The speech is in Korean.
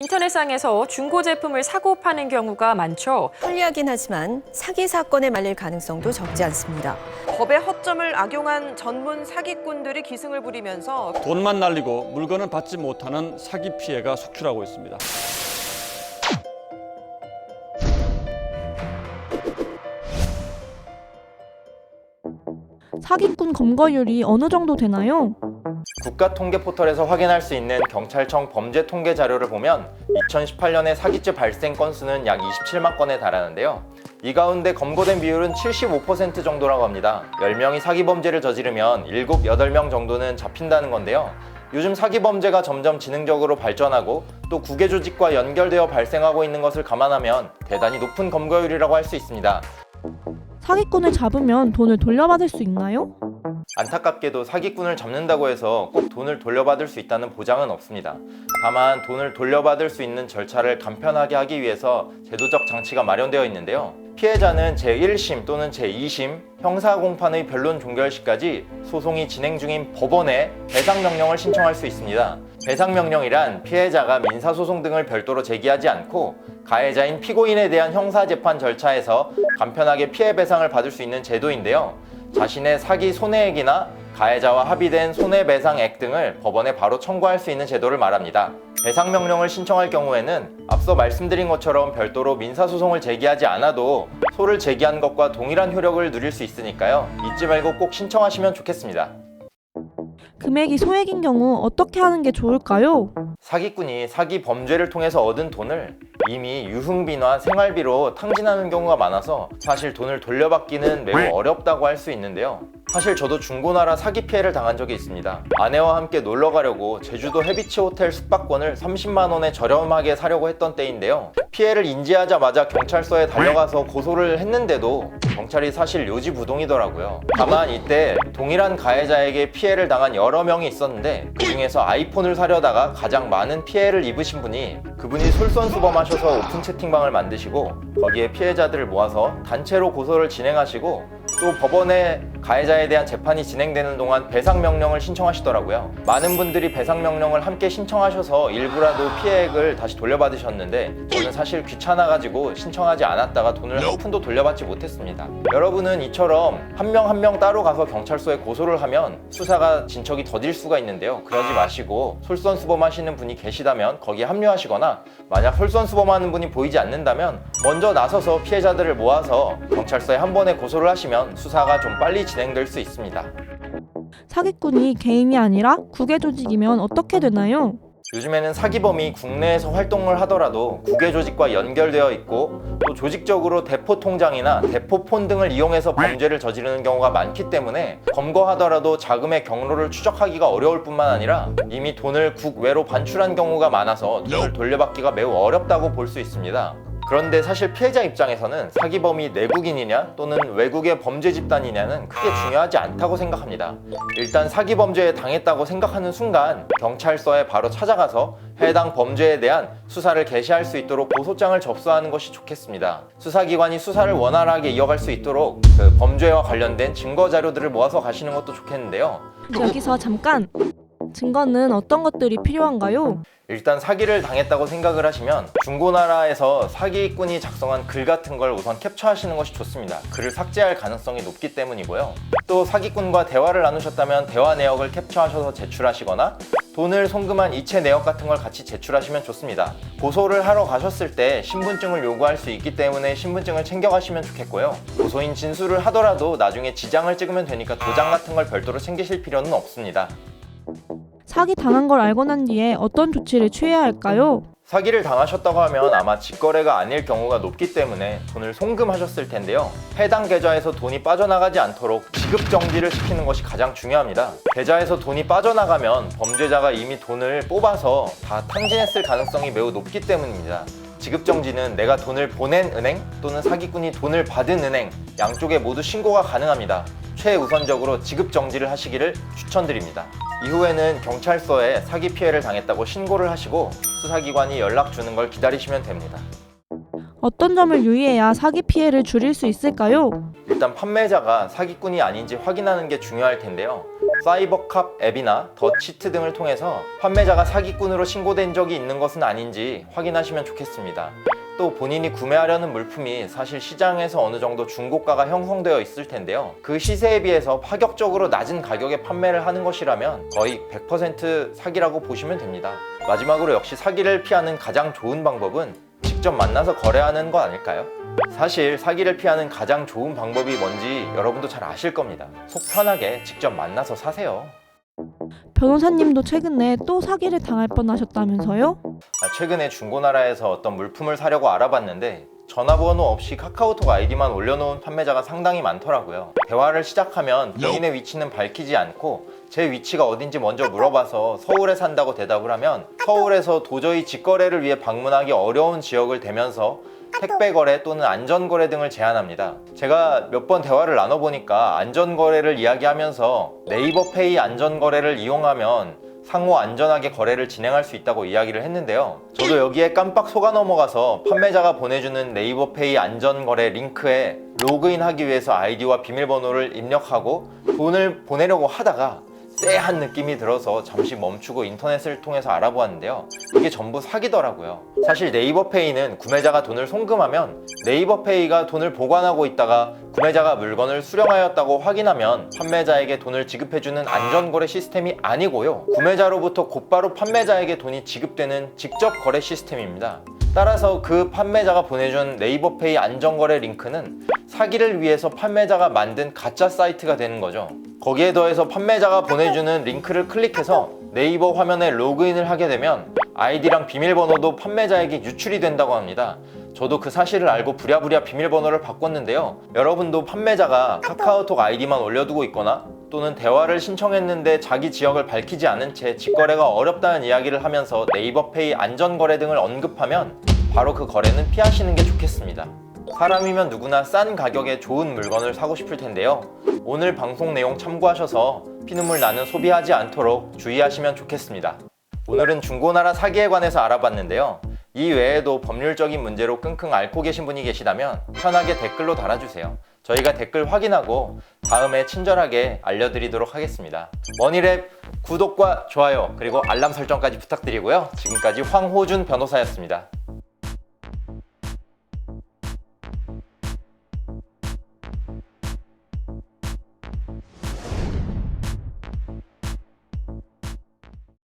인터넷상에서 중고 제품을 사고 파는 경우가 많죠. 편리하긴 하지만 사기 사건에 말릴 가능성도 적지 않습니다. 법의 허점을 악용한 전문 사기꾼들이 기승을 부리면서 돈만 날리고 물건을 받지 못하는 사기 피해가 속출하고 있습니다. 사기꾼 검거율이 어느 정도 되나요? 국가통계포털에서 확인할 수 있는 경찰청 범죄 통계 자료를 보면 2018년에 사기죄 발생 건수는 약 27만 건에 달하는데요. 이 가운데 검거된 비율은 75% 정도라고 합니다. 10명이 사기 범죄를 저지르면 7, 8명 정도는 잡힌다는 건데요. 요즘 사기 범죄가 점점 지능적으로 발전하고 또 국외 조직과 연결되어 발생하고 있는 것을 감안하면 대단히 높은 검거율이라고 할 수 있습니다. 사기꾼을 잡으면 돈을 돌려받을 수 있나요? 안타깝게도 사기꾼을 잡는다고 해서 꼭 돈을 돌려받을 수 있다는 보장은 없습니다. 다만 돈을 돌려받을 수 있는 절차를 간편하게 하기 위해서 제도적 장치가 마련되어 있는데요. 피해자는 제1심 또는 제2심 형사공판의 변론 종결 시까지 소송이 진행 중인 법원에 배상명령을 신청할 수 있습니다. 배상명령이란 피해자가 민사소송 등을 별도로 제기하지 않고 가해자인 피고인에 대한 형사재판 절차에서 간편하게 피해 배상을 받을 수 있는 제도인데요. 자신의 사기 손해액이나 가해자와 합의된 손해배상액 등을 법원에 바로 청구할 수 있는 제도를 말합니다. 배상명령을 신청할 경우에는 앞서 말씀드린 것처럼 별도로 민사소송을 제기하지 않아도 소를 제기한 것과 동일한 효력을 누릴 수 있으니까요. 잊지 말고 꼭 신청하시면 좋겠습니다. 금액이 소액인 경우 어떻게 하는 게 좋을까요? 사기꾼이 사기 범죄를 통해서 얻은 돈을 이미 유흥비나 생활비로 탕진하는 경우가 많아서 사실 돈을 돌려받기는 매우 어렵다고 할 수 있는데요. 사실 저도 중고나라 사기 피해를 당한 적이 있습니다. 아내와 함께 놀러 가려고 제주도 해비치 호텔 숙박권을 30만 원에 저렴하게 사려고 했던 때인데요. 피해를 인지하자마자 경찰서에 달려가서 고소를 했는데도 경찰이 사실 요지부동이더라고요. 다만 이때 동일한 가해자에게 피해를 당한 여러 명이 있었는데 그중에서 아이폰을 사려다가 가장 많은 피해를 입으신 분이 그분이 솔선수범하셔서 오픈 채팅방을 만드시고 거기에 피해자들을 모아서 단체로 고소를 진행하시고 또 법원에 가해자에 대한 재판이 진행되는 동안 배상명령을 신청하시더라고요. 많은 분들이 배상명령을 함께 신청하셔서 일부라도 피해액을 다시 돌려받으셨는데 저는 사실 귀찮아가지고 신청하지 않았다가 돈을 한 푼도 돌려받지 못했습니다. 여러분은 이처럼 한 명 한 명 따로 가서 경찰서에 고소를 하면 수사가 진척이 더딜 수가 있는데요. 그러지 마시고 솔선수범하시는 분이 계시다면 거기에 합류하시거나 만약 솔선수범하는 분이 보이지 않는다면 먼저 나서서 피해자들을 모아서 경찰서에 한 번에 고소를 하시면 수사가 좀 빨리 진행될 수 있습니다. 사기꾼이 개인이 아니라 국외 조직이면 어떻게 되나요? 요즘에는 사기범이 국내에서 활동을 하더라도 국외 조직과 연결되어 있고 또 조직적으로 대포 통장이나 대포폰 등을 이용해서 범죄를 저지르는 경우가 많기 때문에 검거하더라도 자금의 경로를 추적하기가 어려울 뿐만 아니라 이미 돈을 국외로 반출한 경우가 많아서 돈을 돌려받기가 매우 어렵다고 볼 수 있습니다. 그런데 사실 피해자 입장에서는 사기범이 내국인이냐 또는 외국의 범죄 집단이냐는 크게 중요하지 않다고 생각합니다. 일단 사기 범죄에 당했다고 생각하는 순간 경찰서에 바로 찾아가서 해당 범죄에 대한 수사를 개시할 수 있도록 고소장을 접수하는 것이 좋겠습니다. 수사기관이 수사를 원활하게 이어갈 수 있도록 그 범죄와 관련된 증거 자료들을 모아서 가시는 것도 좋겠는데요. 여기서 잠깐! 증거는 어떤 것들이 필요한가요? 일단 사기를 당했다고 생각을 하시면 중고나라에서 사기꾼이 작성한 글 같은 걸 우선 캡처하시는 것이 좋습니다. 글을 삭제할 가능성이 높기 때문이고요. 또 사기꾼과 대화를 나누셨다면 대화 내역을 캡처하셔서 제출하시거나 돈을 송금한 이체 내역 같은 걸 같이 제출하시면 좋습니다. 고소를 하러 가셨을 때 신분증을 요구할 수 있기 때문에 신분증을 챙겨가시면 좋겠고요. 고소인 진술을 하더라도 나중에 지장을 찍으면 되니까 도장 같은 걸 별도로 챙기실 필요는 없습니다. 사기 당한 걸 알고 난 뒤에 어떤 조치를 취해야 할까요? 사기를 당하셨다고 하면 아마 직거래가 아닐 경우가 높기 때문에 돈을 송금하셨을 텐데요. 해당 계좌에서 돈이 빠져나가지 않도록 지급정지를 시키는 것이 가장 중요합니다. 계좌에서 돈이 빠져나가면 범죄자가 이미 돈을 뽑아서 다 탕진했을 가능성이 매우 높기 때문입니다. 지급정지는 내가 돈을 보낸 은행 또는 사기꾼이 돈을 받은 은행 양쪽에 모두 신고가 가능합니다. 최우선적으로 지급정지를 하시기를 추천드립니다. 이후에는 경찰서에 사기 피해를 당했다고 신고를 하시고 수사기관이 연락 주는 걸 기다리시면 됩니다. 어떤 점을 유의해야 사기 피해를 줄일 수 있을까요? 일단 판매자가 사기꾼이 아닌지 확인하는 게 중요할 텐데요. 사이버캅 앱이나 더치트 등을 통해서 판매자가 사기꾼으로 신고된 적이 있는 것은 아닌지 확인하시면 좋겠습니다. 또 본인이 구매하려는 물품이 사실 시장에서 어느 정도 중고가가 형성되어 있을 텐데요. 그 시세에 비해서 파격적으로 낮은 가격에 판매를 하는 것이라면 거의 100% 사기라고 보시면 됩니다. 마지막으로 역시 사기를 피하는 가장 좋은 방법은 직접 만나서 거래하는 거 아닐까요? 사실 사기를 피하는 가장 좋은 방법이 뭔지 여러분도 잘 아실 겁니다. 속 편하게 직접 만나서 사세요. 변호사님도 최근에 또 사기를 당할 뻔하셨다면서요? 최근에 중고나라에서 어떤 물품을 사려고 알아봤는데 전화번호 없이 카카오톡 아이디만 올려놓은 판매자가 상당히 많더라고요. 대화를 시작하면 본인의 위치는 밝히지 않고 제 위치가 어딘지 먼저 물어봐서 서울에 산다고 대답을 하면 서울에서 도저히 직거래를 위해 방문하기 어려운 지역을 대면서 택배거래 또는 안전거래 등을 제안합니다. 제가 몇 번 대화를 나눠보니까 안전거래를 이야기하면서 네이버페이 안전거래를 이용하면 상호 안전하게 거래를 진행할 수 있다고 이야기를 했는데요. 저도 여기에 깜빡 속아 넘어가서 판매자가 보내주는 네이버페이 안전거래 링크에 로그인하기 위해서 아이디와 비밀번호를 입력하고 돈을 보내려고 하다가 쎄한 느낌이 들어서 잠시 멈추고 인터넷을 통해서 알아보았는데요. 이게 전부 사기더라고요. 사실 네이버페이는 구매자가 돈을 송금하면 네이버페이가 돈을 보관하고 있다가 구매자가 물건을 수령하였다고 확인하면 판매자에게 돈을 지급해주는 안전거래 시스템이 아니고요. 구매자로부터 곧바로 판매자에게 돈이 지급되는 직접 거래 시스템입니다. 따라서 그 판매자가 보내준 네이버페이 안전거래 링크는 사기를 위해서 판매자가 만든 가짜 사이트가 되는 거죠. 거기에 더해서 판매자가 보내주는 링크를 클릭해서 네이버 화면에 로그인을 하게 되면 아이디랑 비밀번호도 판매자에게 유출이 된다고 합니다. 저도 그 사실을 알고 부랴부랴 비밀번호를 바꿨는데요. 여러분도 판매자가 카카오톡 아이디만 올려두고 있거나 또는 대화를 신청했는데 자기 지역을 밝히지 않은 채 직거래가 어렵다는 이야기를 하면서 네이버페이 안전거래 등을 언급하면 바로 그 거래는 피하시는 게 좋겠습니다. 사람이면 누구나 싼 가격에 좋은 물건을 사고 싶을 텐데요. 오늘 방송 내용 참고하셔서 피눈물 나는 소비하지 않도록 주의하시면 좋겠습니다. 오늘은 중고나라 사기에 관해서 알아봤는데요. 이 외에도 법률적인 문제로 끙끙 앓고 계신 분이 계시다면 편하게 댓글로 달아주세요. 저희가 댓글 확인하고 다음에 친절하게 알려드리도록 하겠습니다. 머니랩 구독과 좋아요 그리고 알람 설정까지 부탁드리고요. 지금까지 황호준 변호사였습니다.